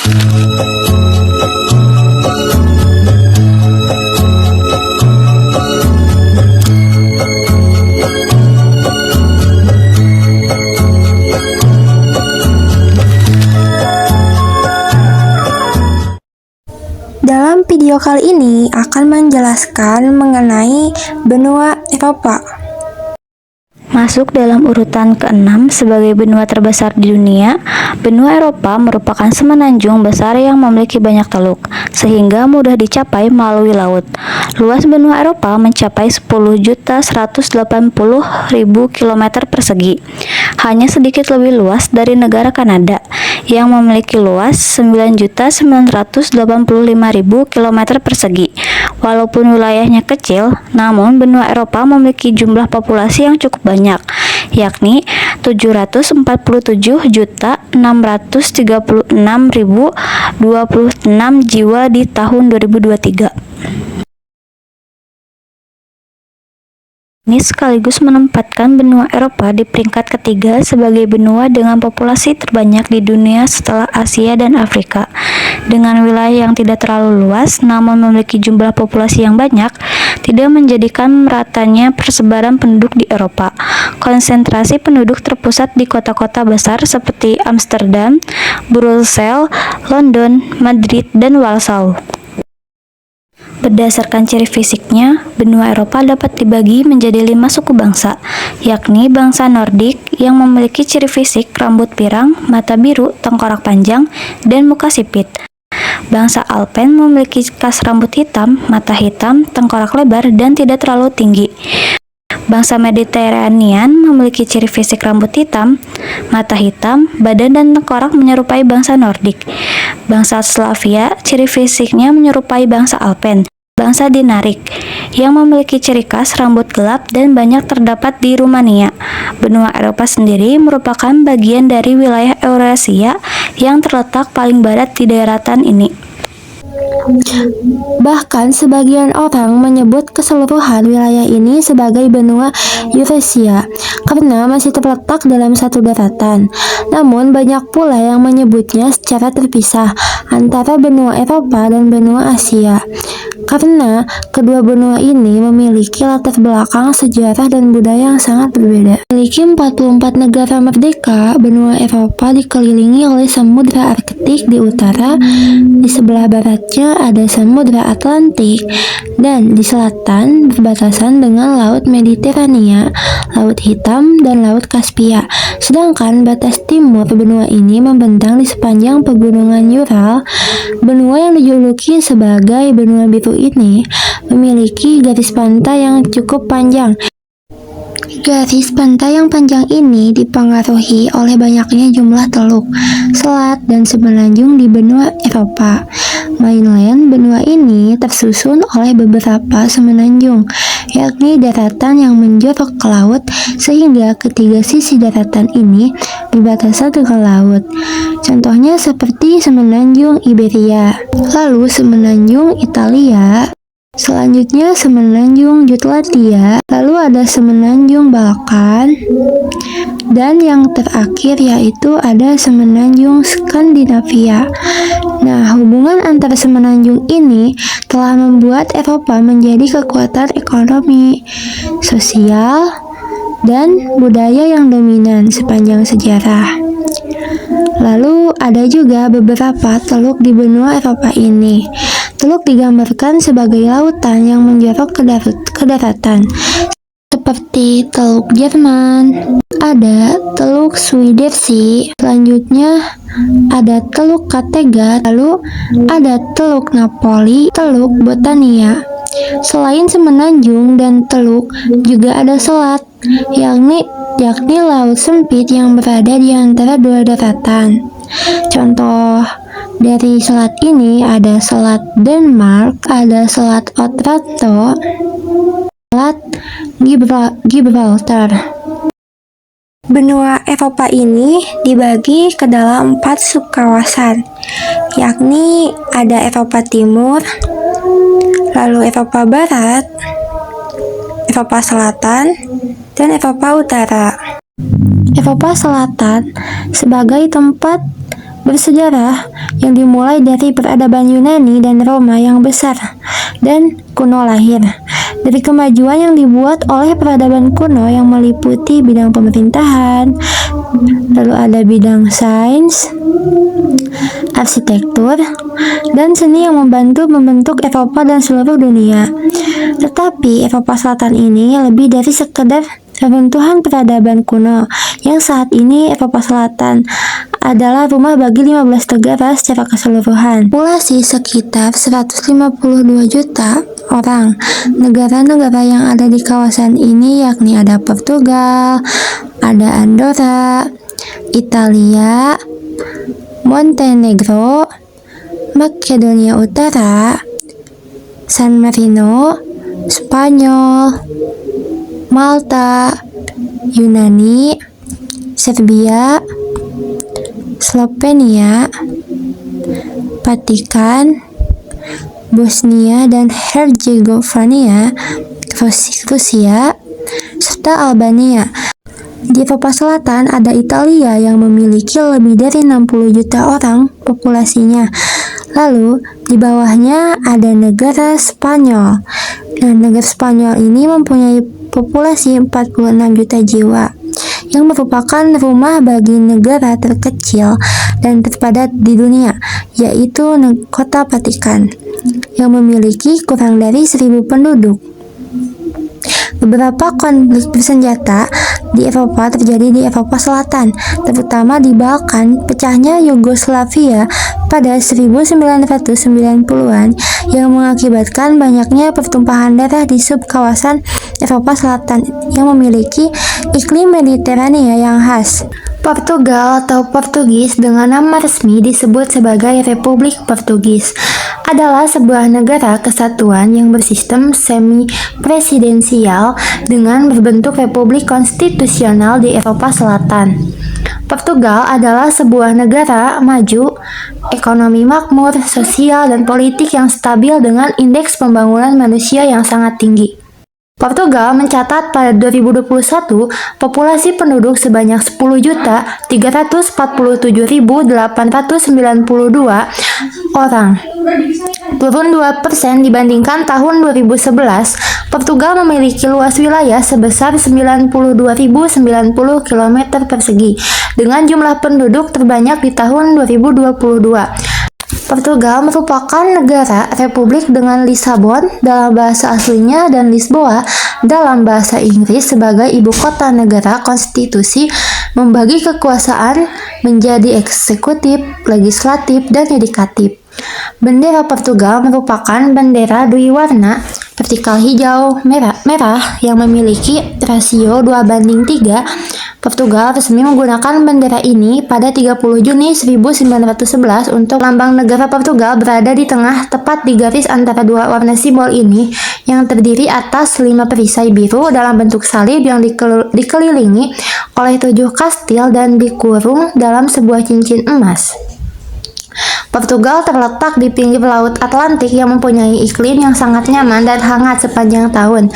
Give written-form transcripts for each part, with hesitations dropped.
Dalam video kali ini akan menjelaskan mengenai benua Eropa. Masuk dalam urutan ke-6 sebagai benua terbesar di dunia, benua Eropa merupakan semenanjung besar yang memiliki banyak teluk, sehingga mudah dicapai melalui laut. Luas benua Eropa mencapai 10.180.000 km persegi. Hanya sedikit lebih luas dari negara Kanada, yang memiliki luas 9.985.000 km persegi. Walaupun wilayahnya kecil, namun benua Eropa memiliki jumlah populasi yang cukup banyak, yakni 747.636.026 jiwa di tahun 2023. Ini sekaligus menempatkan benua Eropa di peringkat ketiga sebagai benua dengan populasi terbanyak di dunia setelah Asia dan Afrika. Dengan wilayah yang tidak terlalu luas namun memiliki jumlah populasi yang banyak, tidak menjadikan meratanya persebaran penduduk di Eropa. Konsentrasi penduduk terpusat di kota-kota besar seperti Amsterdam, Brussels, London, Madrid, dan Warsaw. Berdasarkan ciri fisiknya, benua Eropa dapat dibagi menjadi 5 suku bangsa, yakni bangsa Nordik yang memiliki ciri fisik rambut pirang, mata biru, tengkorak panjang, dan muka sipit. Bangsa Alpen memiliki khas rambut hitam, mata hitam, tengkorak lebar, dan tidak terlalu tinggi. Bangsa Mediterranean memiliki ciri fisik rambut hitam, mata hitam, badan dan tengkorak menyerupai bangsa Nordik. Bangsa Slavia, ciri fisiknya menyerupai bangsa Alpen. Bangsa Dinarik, yang memiliki ciri khas rambut gelap dan banyak terdapat di Rumania. Benua Eropa sendiri merupakan bagian dari wilayah Eurasia yang terletak paling barat di daratan ini. Bahkan sebagian orang menyebut keseluruhan wilayah ini sebagai benua Eurasia karena masih terletak dalam satu daratan. Namun banyak pula yang menyebutnya secara terpisah antara benua Eropa dan benua Asia, karena kedua benua ini memiliki latar belakang sejarah dan budaya yang sangat berbeda. Memiliki 44 negara merdeka, benua Eropa dikelilingi oleh Samudra Arktik di utara, di sebelah baratnya ada Samudra Atlantik, dan di selatan berbatasan dengan Laut Mediterania, Laut Hitam, dan Laut Kaspia. Sedangkan batas timur benua ini membentang di sepanjang pegunungan Ural. Benua yang dijuluki sebagai benua biru ini memiliki garis pantai yang cukup panjang. Garis pantai yang panjang ini dipengaruhi oleh banyaknya jumlah teluk, selat, dan semenanjung di benua Eropa. Mainland benua ini tersusun oleh beberapa semenanjung, yakni daratan yang menjorok ke laut, sehingga ketiga sisi daratan ini berbatasan dengan laut. Contohnya seperti semenanjung Iberia, lalu semenanjung Italia, selanjutnya semenanjung Jutlandia, lalu ada semenanjung Balkan, dan yang terakhir yaitu ada semenanjung Skandinavia. Nah, hubungan antara semenanjung ini telah membuat Eropa menjadi kekuatan ekonomi, sosial, dan budaya yang dominan sepanjang sejarah. Lalu ada juga beberapa teluk di benua Eropa ini. Teluk digambarkan sebagai lautan yang menjorok ke daratan, seperti Teluk Jerman, ada Teluk Swidersi, selanjutnya ada Teluk Kattegat, lalu ada Teluk Napoli, Teluk Botania. Selain semenanjung dan teluk, juga ada selat, yakni laut sempit yang berada di antara dua daratan. Contoh dari selat ini ada Selat Denmark, ada Selat Otranto, Selat Gibraltar. Benua Eropa ini dibagi ke dalam 4 subkawasan, yakni ada Eropa Timur, lalu Eropa Barat, Eropa Selatan, dan Eropa Utara. Eropa Selatan sebagai tempat bersejarah yang dimulai dari peradaban Yunani dan Roma yang besar dan kuno lahir dari kemajuan yang dibuat oleh peradaban kuno yang meliputi bidang pemerintahan, lalu ada bidang sains, arsitektur, dan seni yang membantu membentuk Eropa dan seluruh dunia. Tetapi Eropa Selatan ini lebih dari sekedar reruntuhan peradaban kuno, yang saat ini Eropa Selatan adalah rumah bagi 15 negara secara keseluruhan. Populasi sekitar 152 juta orang. Negara-negara yang ada di kawasan ini yakni ada Portugal, ada Andorra, Italia, Montenegro, Makedonia Utara, San Marino, Spanyol, Malta, Yunani, Serbia, Slovenia, Vatikan, Bosnia dan Herzegovina, Rusia, serta Albania. Di Eropa Selatan ada Italia yang memiliki lebih dari 60 juta orang populasinya. Lalu di bawahnya ada negara Spanyol. Dan negara Spanyol ini mempunyai populasi 46 juta jiwa, yang merupakan rumah bagi negara terkecil dan terpadat di dunia, yaitu kota Vatikan, yang memiliki kurang dari 1.000 penduduk. Beberapa konflik bersenjata di Eropa terjadi di Eropa Selatan, terutama di Balkan. Pecahnya Yugoslavia pada 1990-an yang mengakibatkan banyaknya pertumpahan darah di subkawasan Eropa Selatan yang memiliki iklim Mediterania yang khas. Portugal atau Portugis dengan nama resmi disebut sebagai Republik Portugis adalah sebuah negara kesatuan yang bersistem semi-presidensial dengan berbentuk republik konstitusional di Eropa Selatan. Portugal adalah sebuah negara maju, ekonomi makmur, sosial dan politik yang stabil dengan indeks pembangunan manusia yang sangat tinggi. Portugal mencatat pada 2021 populasi penduduk sebanyak 10.347.892 orang. Turun 2% dibandingkan tahun 2011. Portugal memiliki luas wilayah sebesar 92.090 km persegi dengan jumlah penduduk terbanyak di tahun 2022. Portugal merupakan negara republik dengan Lisabon dalam bahasa aslinya dan Lisboa dalam bahasa Inggris sebagai ibu kota negara. Konstitusi membagi kekuasaan menjadi eksekutif, legislatif, dan yudikatif. Bendera Portugal merupakan bendera dwiwarna vertikal hijau merah yang memiliki rasio 2:3. Portugal resmi menggunakan bendera ini pada 30 Juni 1911 untuk lambang negara. Portugal berada di tengah, tepat di garis antara dua warna simbol ini yang terdiri atas 5 perisai biru dalam bentuk salib yang dikelilingi oleh 7 kastil dan dikurung dalam sebuah cincin emas. Portugal terletak di pinggir Laut Atlantik yang mempunyai iklim yang sangat nyaman dan hangat sepanjang tahun.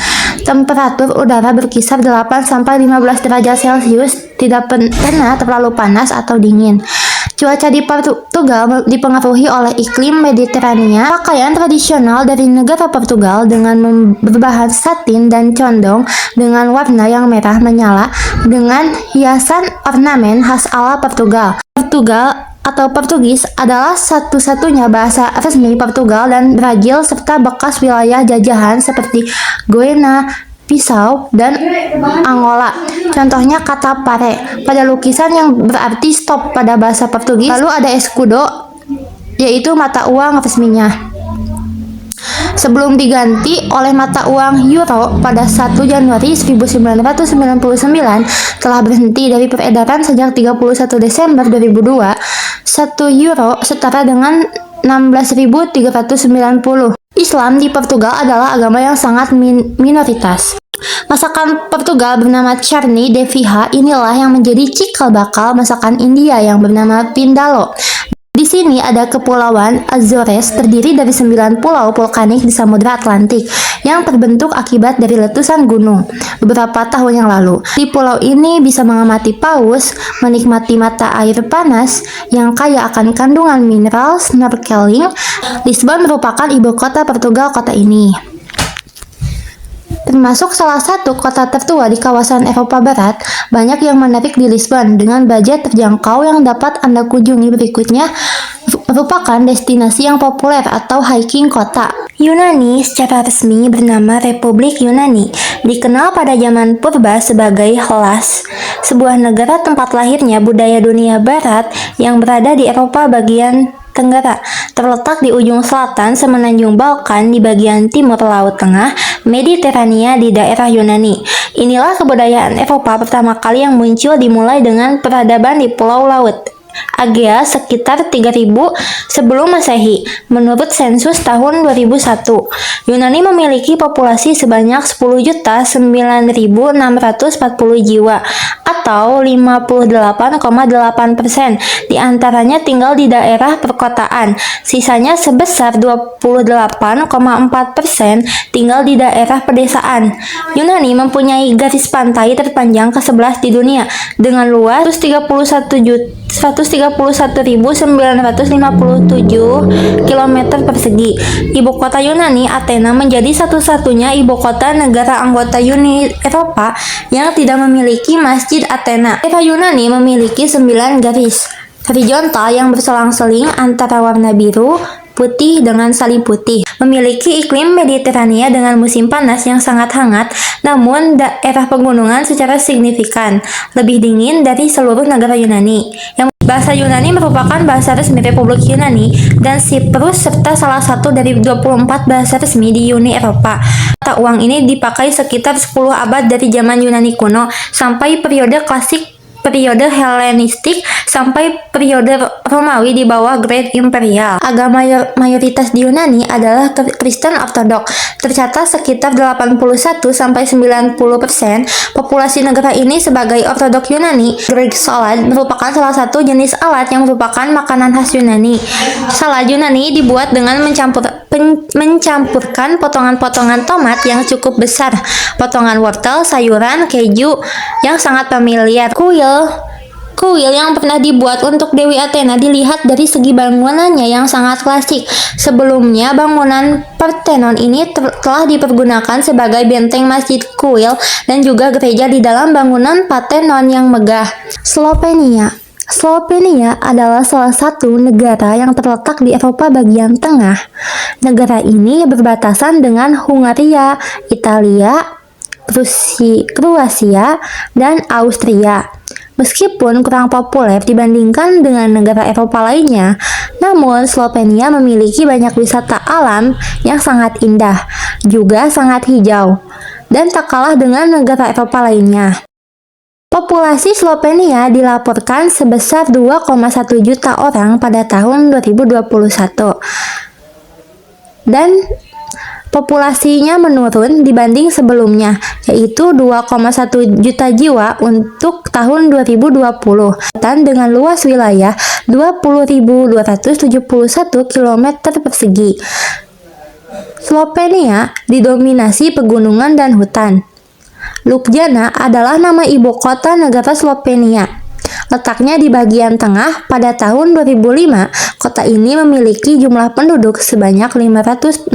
Temperatur udara berkisar 8-15 derajat Celcius, tidak pernah terlalu panas atau dingin. Cuaca di Portugal dipengaruhi oleh iklim Mediterania. Pakaian tradisional dari negara Portugal dengan berbahan satin dan condong dengan warna yang merah menyala dengan hiasan ornamen khas ala Portugal. Portugal atau Portugis adalah satu-satunya bahasa resmi Portugal dan Brazil serta bekas wilayah jajahan seperti Guinea Bissau dan Angola. Contohnya kata pare pada lukisan yang berarti stop pada bahasa Portugis. Lalu ada escudo, yaitu mata uang resminya, sebelum diganti oleh mata uang euro pada 1 Januari 1999. Telah berhenti dari peredaran sejak 31 Desember 2002. 1 euro setara dengan 16.390. Islam di Portugal adalah agama yang sangat minoritas. Masakan Portugal bernama carne de fiha inilah yang menjadi cikal bakal masakan India yang bernama pindalo. sini ada Kepulauan Azores, terdiri dari 9 pulau vulkanik di Samudra Atlantik yang terbentuk akibat dari letusan gunung beberapa tahun yang lalu. Di pulau ini bisa mengamati paus, menikmati mata air panas yang kaya akan kandungan mineral, snorkeling. Lisbon merupakan ibu kota Portugal. Kota ini termasuk salah satu kota tertua di kawasan Eropa Barat. Banyak yang menarik di Lisbon dengan budget terjangkau yang dapat Anda kunjungi berikutnya merupakan destinasi yang populer atau hiking kota. Yunani secara resmi bernama Republik Yunani, dikenal pada zaman purba sebagai Hellas, sebuah negara tempat lahirnya budaya dunia barat yang berada di Eropa bagian Tenggara, terletak di ujung selatan semenanjung Balkan di bagian timur Laut Tengah, Mediterania di daerah Yunani. Inilah kebudayaan Eropa pertama kali yang muncul dimulai dengan peradaban di Pulau Laut Aegea sekitar 3000 sebelum Masehi. Menurut sensus tahun 2001, Yunani memiliki populasi sebanyak 10.009.640 jiwa atau 58,8%. Di antaranya tinggal di daerah perkotaan. Sisanya sebesar 28,4% tinggal di daerah pedesaan. Yunani mempunyai garis pantai terpanjang ke-11 di dunia dengan luas 131.957 km persegi. Ibu kota Yunani, Athena, menjadi satu-satunya ibu kota negara anggota Uni Eropa yang tidak memiliki masjid Athena. Daerah Yunani memiliki 9 garis horizontal yang berselang-seling antara warna biru, putih dengan salib putih. Memiliki iklim Mediterania dengan musim panas yang sangat hangat, namun daerah pegunungan secara signifikan lebih dingin dari seluruh negara Yunani. Bahasa Yunani merupakan bahasa resmi Republik Yunani dan Siprus serta salah satu dari 24 bahasa resmi di Uni Eropa. Mata uang ini dipakai sekitar 10 abad dari zaman Yunani kuno sampai periode klasik, periode Helenistik, sampai periode Romawi di bawah Great Imperial. Agama mayoritas di Yunani adalah Kristen Ortodok. Tercatat sekitar 81-90% populasi negara ini sebagai Ortodok Yunani. Greek salad merupakan salah satu jenis salad yang merupakan makanan khas Yunani. Salad Yunani dibuat dengan mencampurkan potongan-potongan tomat yang cukup besar, potongan wortel, sayuran, keju yang sangat familiar. Kuil yang pernah dibuat untuk Dewi Athena dilihat dari segi bangunannya yang sangat klasik. Sebelumnya, bangunan Parthenon ini telah dipergunakan sebagai benteng masjid kuil dan juga gereja di dalam bangunan Parthenon yang megah. Slovenia adalah salah satu negara yang terletak di Eropa bagian tengah. Negara ini berbatasan dengan Hungaria, Italia, Kroasia, dan Austria. Meskipun kurang populer dibandingkan dengan negara Eropa lainnya, namun Slovenia memiliki banyak wisata alam yang sangat indah, juga sangat hijau, dan tak kalah dengan negara Eropa lainnya. Populasi Slovenia dilaporkan sebesar 2,1 juta orang pada tahun 2021. Dan populasinya menurun dibanding sebelumnya, yaitu 2,1 juta jiwa untuk tahun 2020, dan dengan luas wilayah 20.271 km persegi. Slovenia didominasi pegunungan dan hutan. Ljubljana adalah nama ibu kota negara Slovenia. Letaknya di bagian tengah. Pada tahun 2005, kota ini memiliki jumlah penduduk sebanyak 565.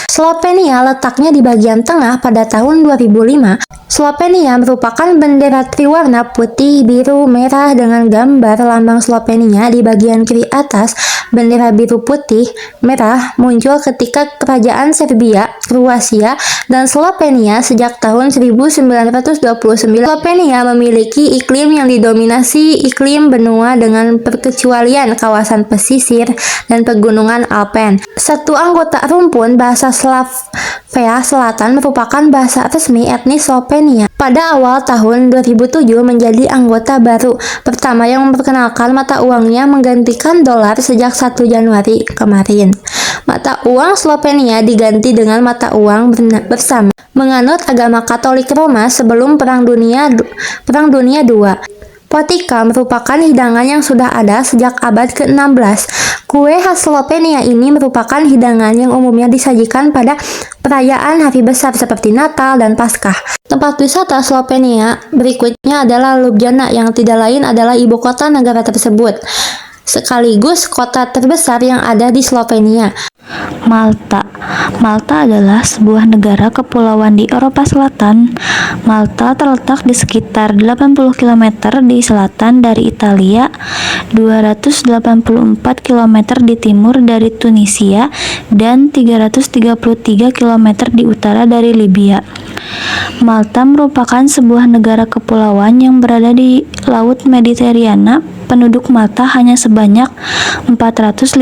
Slovenia letaknya di bagian tengah pada tahun 2005. Slovenia merupakan bendera triwarna putih, biru, merah dengan gambar lambang Slovenia di bagian kiri atas. Bendera biru, putih, merah muncul ketika kerajaan Serbia, Kroasia, dan Slovenia sejak tahun 1929. Slovenia memiliki iklim yang didominasi iklim benua dengan perkecualian kawasan pesisir dan pegunungan Alpen. Satu anggota rumpun bahasa Slavia Selatan merupakan bahasa resmi etnis Slovenia. Pada awal tahun 2007 menjadi anggota baru pertama yang memperkenalkan mata uangnya menggantikan dolar sejak 1 Januari kemarin. Mata uang Slovenia diganti dengan mata uang bersama. Menganut agama Katolik Roma sebelum Perang Dunia II. Potica merupakan hidangan yang sudah ada sejak abad ke-16. Kue khas Slovenia ini merupakan hidangan yang umumnya disajikan pada perayaan hari besar seperti Natal dan Paskah. Tempat wisata Slovenia berikutnya adalah Ljubljana, yang tidak lain adalah ibu kota negara tersebut, sekaligus kota terbesar yang ada di Slovenia. Malta. Malta adalah sebuah negara kepulauan di Eropa Selatan. Malta terletak di sekitar 80 km di selatan dari Italia, 284 km di timur dari Tunisia, dan 333 km di utara dari Libya. Malta merupakan sebuah negara kepulauan yang berada di Laut Mediterania. Penduduk Malta hanya sebanyak 450.000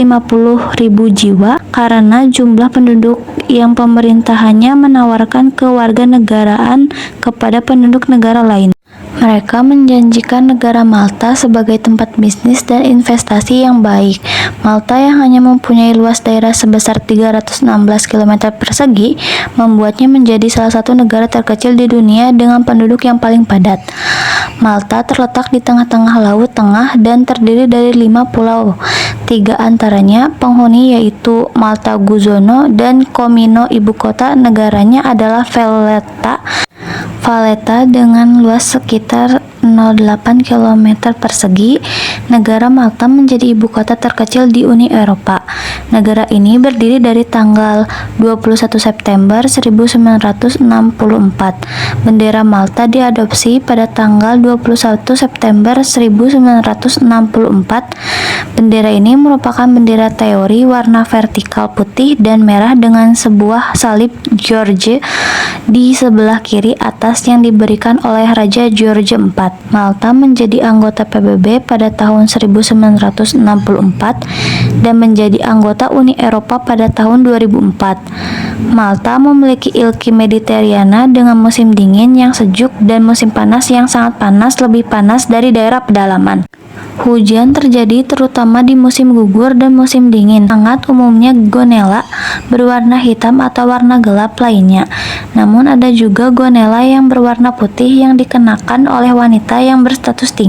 jiwa karena jumlah penduduk yang pemerintahannya menawarkan kewarganegaraan kepada penduduk negara lain. Mereka menjanjikan negara Malta sebagai tempat bisnis dan investasi yang baik. Malta yang hanya mempunyai luas daerah sebesar 316 km persegi membuatnya menjadi salah satu negara terkecil di dunia dengan penduduk yang paling padat. Malta terletak di tengah-tengah Laut Tengah dan terdiri dari 5 pulau. 3 antaranya penghuni yaitu Malta Guzzono dan Comino. Ibu kota negaranya adalah Valletta. Valletta dengan luas sekitar 0,8 km persegi. Negara Malta menjadi ibu kota terkecil di Uni Eropa. Negara ini berdiri dari tanggal 21 September 1964. Bendera Malta diadopsi pada tanggal 21 September 1964. Bendera ini merupakan bendera teori warna vertikal putih dan merah dengan sebuah salib George di sebelah kiri atas yang diberikan oleh Raja George IV. Malta menjadi anggota PBB pada tahun 1964 dan menjadi anggota Uni Eropa pada tahun 2004. Malta memiliki ilki Mediterania dengan musim dingin yang sejuk dan musim panas yang sangat panas, lebih panas dari daerah pedalaman. Hujan terjadi terutama di musim gugur dan musim dingin. Hangat umumnya gonela berwarna hitam atau warna gelap lainnya. Namun ada juga gonela yang berwarna putih yang dikenakan oleh wanita yang berstatus tinggi.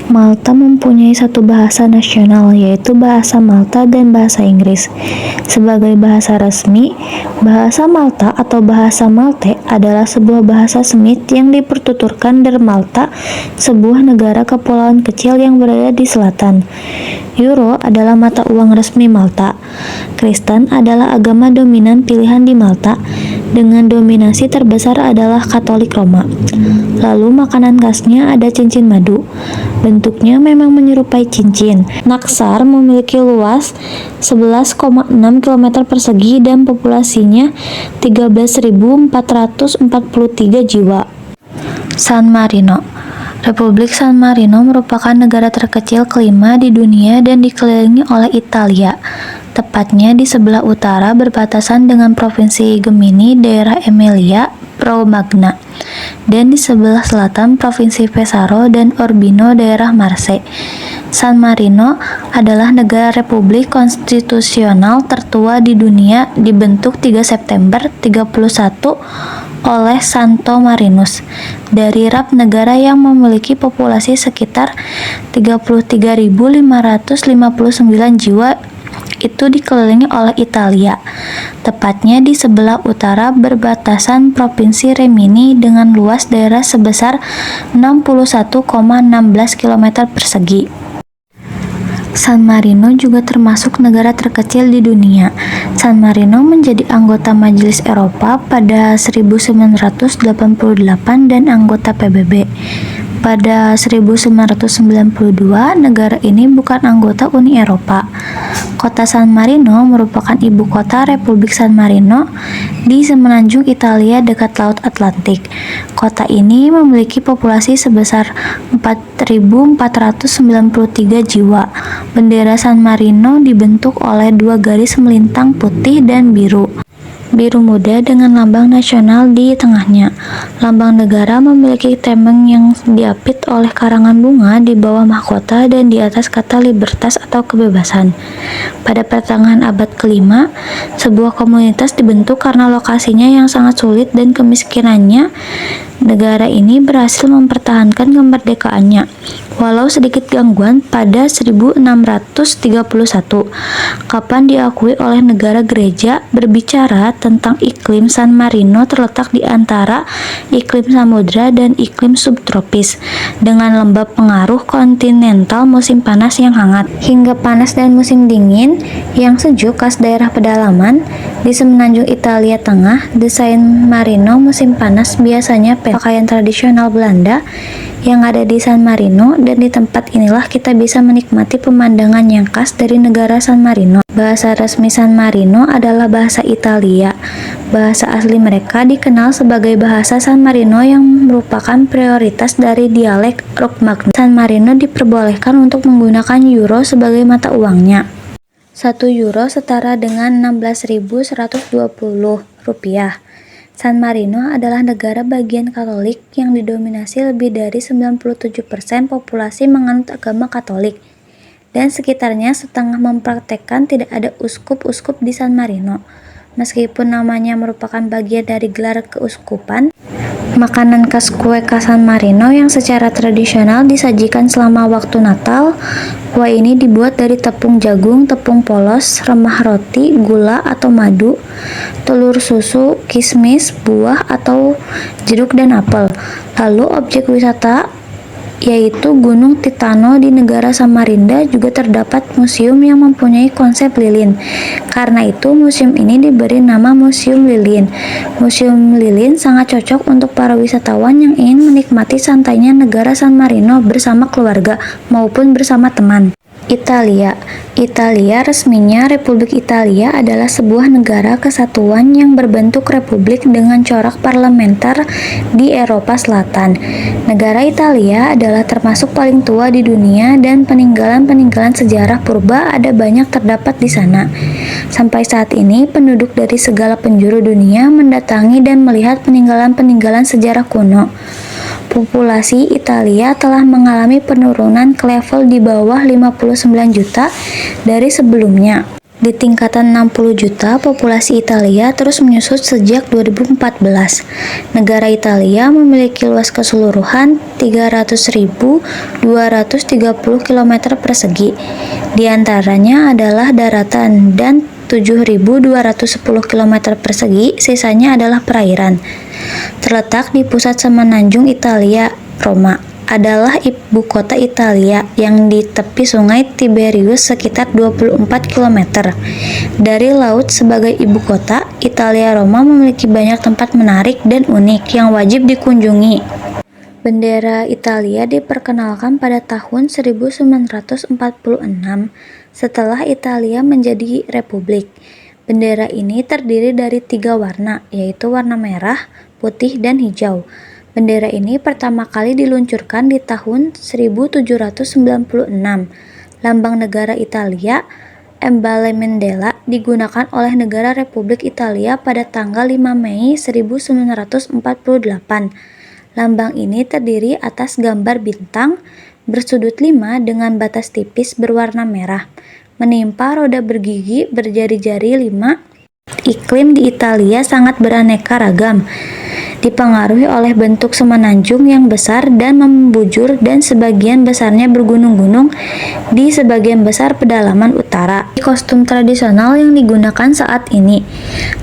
Malta mempunyai satu bahasa nasional, yaitu bahasa Malta dan bahasa Inggris. Sebagai bahasa resmi, bahasa Malta atau bahasa Malte adalah sebuah bahasa Semit yang dipertuturkan dari Malta, sebuah negara kepulauan kecil yang berada di selatan. Euro adalah mata uang resmi Malta. Kristen adalah agama dominan pilihan di Malta, dengan dominasi terbesar adalah Katolik Roma. Lalu makanan khasnya ada cincin madu. Bentuknya memang menyerupai cincin. Naksar memiliki luas 11,6 km persegi dan populasinya 13.443 jiwa. San Marino. Republik San Marino merupakan negara terkecil kelima di dunia dan dikelilingi oleh Italia. Tepatnya di sebelah utara berbatasan dengan Provinsi Gemini, daerah Emilia Romagna, dan di sebelah selatan Provinsi Pesaro dan Urbino, daerah Marse. San Marino adalah negara republik konstitusional tertua di dunia, dibentuk 3 September 31 oleh Santo Marinus dari Rap, negara yang memiliki populasi sekitar 33.559 jiwa. Itu dikelilingi oleh Italia, tepatnya di sebelah utara berbatasan Provinsi Rimini dengan luas daerah sebesar 61,16 km persegi. San Marino juga termasuk negara terkecil di dunia. San Marino menjadi anggota Majelis Eropa pada 1988 dan anggota PBB. Pada 1992, negara ini bukan anggota Uni Eropa. Kota San Marino merupakan ibu kota Republik San Marino di semenanjung Italia dekat Laut Atlantik. Kota ini memiliki populasi sebesar 4.493 jiwa. Bendera San Marino dibentuk oleh 2 garis melintang putih dan biru. Biru muda dengan lambang nasional di tengahnya. Lambang negara memiliki tembeng yang diapit oleh karangan bunga di bawah mahkota dan di atas kata libertas atau kebebasan. Pada pertengahan abad ke-5, sebuah komunitas dibentuk karena lokasinya yang sangat sulit dan kemiskinannya negara ini berhasil mempertahankan kemerdekaannya, walau sedikit gangguan pada 1631, kapan diakui oleh negara gereja. Berbicara tentang iklim, San Marino terletak di antara iklim samudra dan iklim subtropis, dengan lembab pengaruh kontinental musim panas yang hangat, hingga panas dan musim dingin yang sejuk khas daerah pedalaman. Di semenanjung Italia Tengah, di San Marino musim panas biasanya pakaian tradisional Belanda yang ada di San Marino, dan di tempat inilah kita bisa menikmati pemandangan yang khas dari negara San Marino. Bahasa resmi San Marino adalah bahasa Italia. Bahasa asli mereka dikenal sebagai bahasa San Marino yang merupakan prioritas dari dialek Romagna. San Marino diperbolehkan untuk menggunakan euro sebagai mata uangnya. 1 euro setara dengan 16.120 rupiah. San Marino adalah negara bagian Katolik yang didominasi lebih dari 97% populasi menganut agama Katolik, dan sekitarnya setengah mempraktekkan tidak ada uskup-uskup di San Marino. Meskipun namanya merupakan bagian dari gelar keuskupan, makanan khas kue San Marino yang secara tradisional disajikan selama waktu Natal. Kue ini dibuat dari tepung jagung, tepung polos, remah roti, gula atau madu, telur susu, kismis, buah atau jeruk dan apel. Lalu objek wisata yaitu Gunung Titano di negara Samarinda juga terdapat museum yang mempunyai konsep lilin. Karena itu museum ini diberi nama Museum Lilin. Museum Lilin sangat cocok untuk para wisatawan yang ingin menikmati santainya negara San Marino bersama keluarga maupun bersama teman. Italia resminya Republik Italia adalah sebuah negara kesatuan yang berbentuk republik dengan corak parlementer di Eropa Selatan. Negara Italia adalah termasuk paling tua di dunia, dan peninggalan-peninggalan sejarah purba ada banyak terdapat di sana. Sampai saat ini penduduk dari segala penjuru dunia mendatangi dan melihat peninggalan-peninggalan sejarah kuno. Populasi Italia telah mengalami penurunan ke level di bawah 59 juta dari sebelumnya. Di tingkatan 60 juta, populasi Italia terus menyusut sejak 2014. Negara Italia memiliki luas keseluruhan 300.230 km persegi. Di antaranya adalah daratan dan 7.210 km persegi, sisanya adalah perairan. Terletak di pusat semenanjung Italia, Roma adalah ibu kota Italia yang di tepi sungai Tiberius sekitar 24 km. Dari laut sebagai ibu kota, Italia Roma memiliki banyak tempat menarik dan unik yang wajib dikunjungi. Bendera Italia diperkenalkan pada tahun 1946 setelah Italia menjadi republik. Bendera ini terdiri dari 3 warna, yaitu warna merah, putih, dan hijau. Bendera ini pertama kali diluncurkan di tahun 1796. Lambang negara Italia, emblemendela, digunakan oleh negara Republik Italia pada tanggal 5 Mei 1948. Lambang ini terdiri atas gambar bintang bersudut 5 dengan batas tipis berwarna merah, menimpa roda bergigi berjari-jari 5. Iklim di Italia sangat beraneka ragam, dipengaruhi oleh bentuk semenanjung yang besar dan membujur, dan sebagian besarnya bergunung-gunung di sebagian besar pedalaman utara. Kostum tradisional yang digunakan saat ini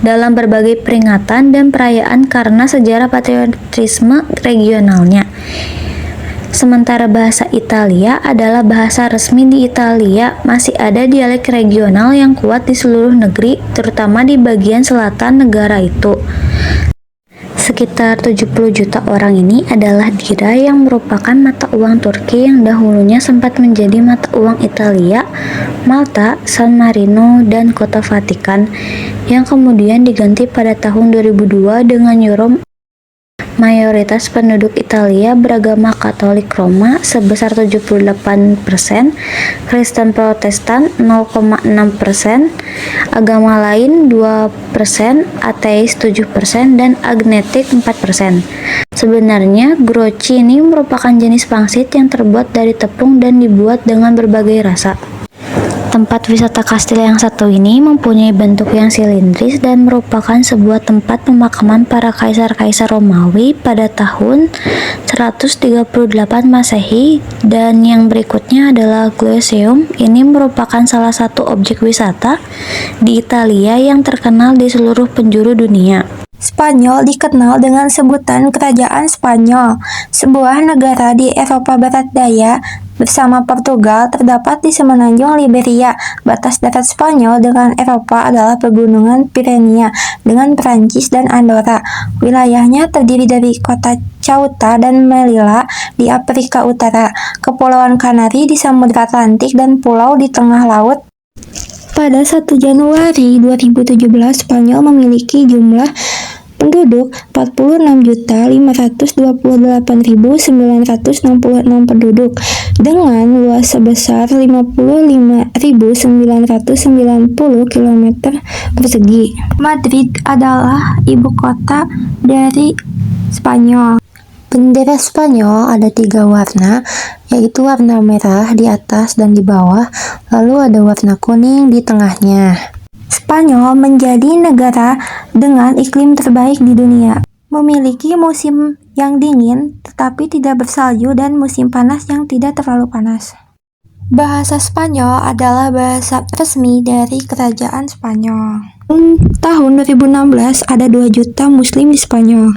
dalam berbagai peringatan dan perayaan karena sejarah patriotisme regionalnya. Sementara bahasa Italia adalah bahasa resmi di Italia, masih ada dialek regional yang kuat di seluruh negeri, terutama di bagian selatan negara itu. Sekitar 70 juta orang ini adalah lira yang merupakan mata uang Turki yang dahulunya sempat menjadi mata uang Italia, Malta, San Marino, dan Kota Vatikan, yang kemudian diganti pada tahun 2002 dengan euro. Mayoritas penduduk Italia beragama Katolik Roma sebesar 78%, Kristen Protestan 0,6%, agama lain 2%, ateis 7%, dan agnostik 4%. Sebenarnya, grocchi merupakan jenis pangsit yang terbuat dari tepung dan dibuat dengan berbagai rasa. Tempat wisata kastil yang satu ini mempunyai bentuk yang silindris dan merupakan sebuah tempat pemakaman para kaisar-kaisar Romawi pada tahun 138 Masehi, dan yang berikutnya adalah Colosseum. Ini merupakan salah satu objek wisata di Italia yang terkenal di seluruh penjuru dunia. Spanyol dikenal dengan sebutan Kerajaan Spanyol, sebuah negara di Eropa Barat Daya. Bersama Portugal, terdapat di semenanjung Liberia. Batas darat Spanyol dengan Eropa adalah pegunungan Pirenia dengan Perancis dan Andorra. Wilayahnya terdiri dari kota Ceuta dan Melilla di Afrika Utara, Kepulauan Kanari di Samudra Atlantik, dan pulau di tengah laut. Pada 1 Januari 2017, Spanyol memiliki jumlah penduduk 46.528.966 penduduk dengan luas sebesar 55.990 km persegi. Madrid adalah ibu kota dari Spanyol. Bendera Spanyol ada 3 warna, yaitu warna merah di atas dan di bawah, lalu ada warna kuning di tengahnya. Spanyol menjadi negara dengan iklim terbaik di dunia. Memiliki musim yang dingin tetapi tidak bersalju dan musim panas yang tidak terlalu panas. Bahasa Spanyol adalah bahasa resmi dari Kerajaan Spanyol. Tahun 2016 ada 2 juta muslim di Spanyol.